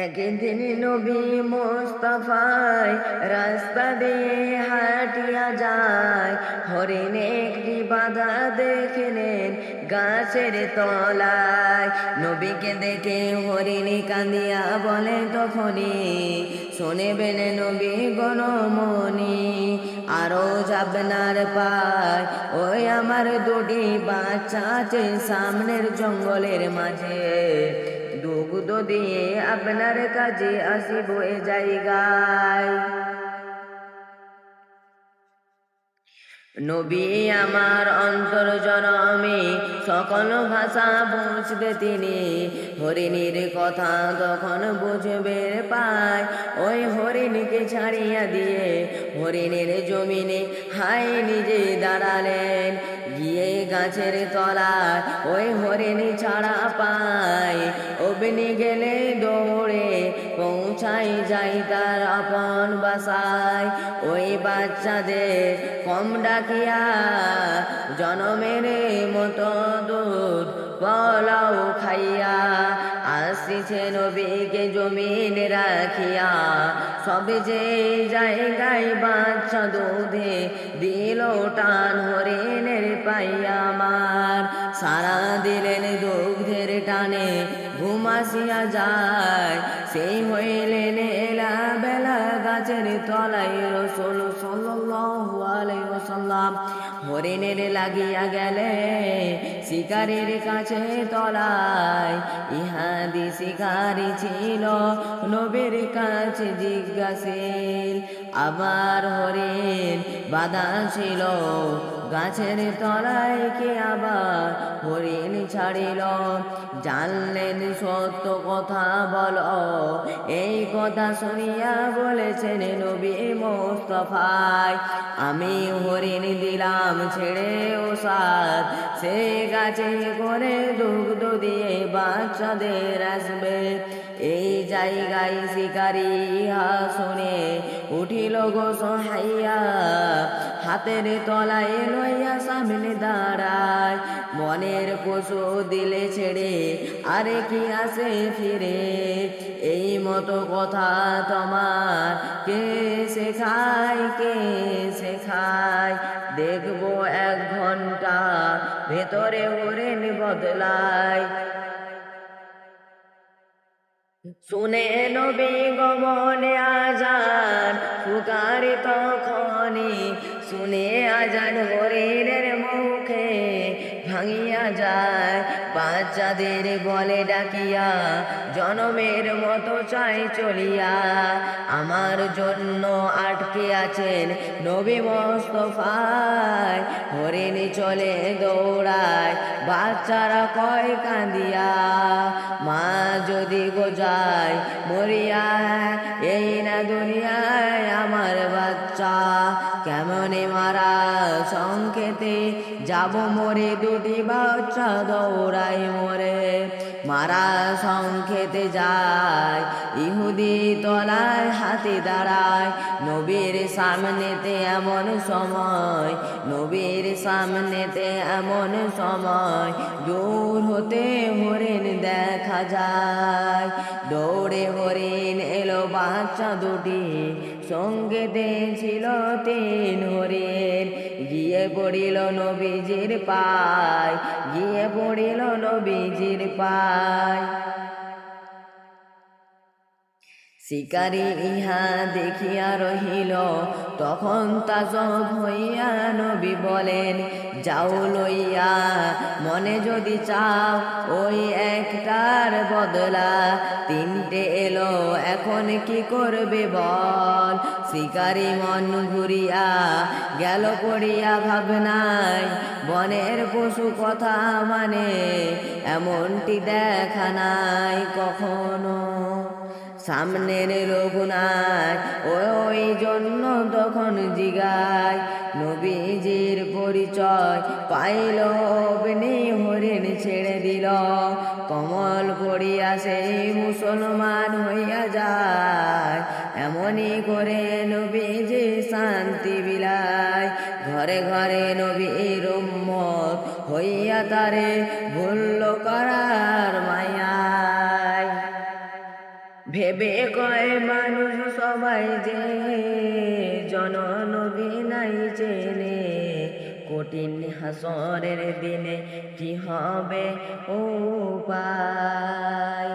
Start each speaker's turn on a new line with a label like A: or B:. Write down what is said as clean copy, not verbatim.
A: একদিন নবী মোস্তফায় রাস্তা দিয়ে হাঁটিয়া যায়, হরিণ একটি বাধা দেখলেন গাছের তলায়। নবীকে দেখে হরিণী কাঁদিয়া বলে তখনই, শুনেবেন নবী গণমণি, আরো আপনার পায় ওই আমার দুটি বাচ্চা আছে সামনের জঙ্গলের মাঝে, দুগ্ধ দিয়ে আপনার কাজে আসিব এ জায়গায়। নবী আমার অন্তর জনমে সকল ভাষা বুঝবে তিনি, হরিণীর কথা তখন বুঝবে পায়, ওই হরিণীকে ছাড়িয়া দিয়ে হরিণের জমিনে হাই নিজে দাঁড়ালেন, গিয়ে গাছের তলায় ওই হরিণী ছাড়া পায়, অগ্নি গেলে দৌড়ে পৌঁছাই যাই তার আপন বাসায়। ওই বাচ্চাদের কম ডাকিয়া জনমের মতো দুধ পোলাও খাইয়া আসিছে নবীকে জমিন রাখিয়া, সবে যে জায়গায় বাচ্চা দুধে দিল টান হরিণের পাইয়া আমার, সারা দিলেন দুগ্ধের টানে ঘুমাসিয়া যায়, সেই হইলেন এলা বেলা গাছের তলায় রাসূল সাল্লাল্লাহু আলাইহি ওয়াসাল্লাম। হরিণের লাগিয়া গেলে শিকারের কাছে তলায়, ইহাদি শিকারি ছিল নবীর কাছে জিজ্ঞাসিল, আবার হরিণ বাধা ছিল গাছের তলায়, কে আবার হরিণ ছাড়িল, জানলেন সত্য কথা বলো, এই কথা শুনিয়া বলেছেন নবী মোস্তফায়, আমি হরিণ দিলাম ছেড়ে ওসাদ, সে গাছে করে দুগ্ধ দিয়ে বাচ্চাদের আসবে। এই জায়গায় শিকারি ইহা শুনে উঠিল গো সহাইয়া, হাতের তলায় লইয়া সামনে দাঁড়ায়, মনের পশু দিলে ছেড়ে আরে কি আসে ফিরে, এই মতো কথা তোমার কে শেখায়, কে শেখায়, দেখবো 1 ঘন্টা ভেতরে হরিণ বদলায়। শুনে নবী গমনে আজান পুকারে তখনই, শুনে আজান হরিণের মুখে ভাঙিয়া যায়, বাচ্চাদের বলে ডাকিয়া জনমের মতো চাই চলিয়া, আমার জন্য আটকে আছেন নবী মোস্তফায়, হরিণ চলে দৌড়ায় বাচ্চারা কয় কাঁদিয়া, মা যদি গো যায় মরিয়া, এই না দুনিয়ায় আমার বাচ্চা, কেমনে মারা সংকেতে যাব মরে, দুটি বাচ্চা দৌড়াই মরে, মারা সংকেতে যায় ইহুদি তলায় হাতে দাঁড়ায়, নবীর সামনেতে এমন সময়, নবীর সামনেতে এমন সময়, দূর হতে হরিণ দেখা যায়, দৌড়ে হরিণ এলো বাচ্চা দুটি, সঙ্গেতে ছিল 3 হরিণ, গিয়ে পড়িল নবীজির পায়, গিয়ে পড়িল নবীজির পায়। শিকারি ইহা দেখিয়া রহিল, তখন তাজব হইয়া নবী বলেন, যাও লইয়া মনে যদি চাও ওই একটার বদলা, 3টে এলো এখন কি করবে বল, শিকারি মন ঘুরিয়া গেল পড়িয়া ভাবনায়, বনের পশু কথা মানে এমনটি দেখা নাই কখনো, সামনের লোক নাই ওই জন্য তখন জিগায়, নবীজির পরিচয় পাইল অগ্নি হরিণ ছেড়ে দিল, কমল পড়িয়া সেই মুসলমান হইয়া যায়, এমনই করে নবীজি শান্তি বিলায়, ঘরে ঘরে নবীর উম্মত হইয়া তারে ভুল্ল করার মায়ায়। ভেবে কয় মানুষ সবাই যে জননবী নাই চেনে, কঠিন হাসরের দিনে কি হবে ও পায়।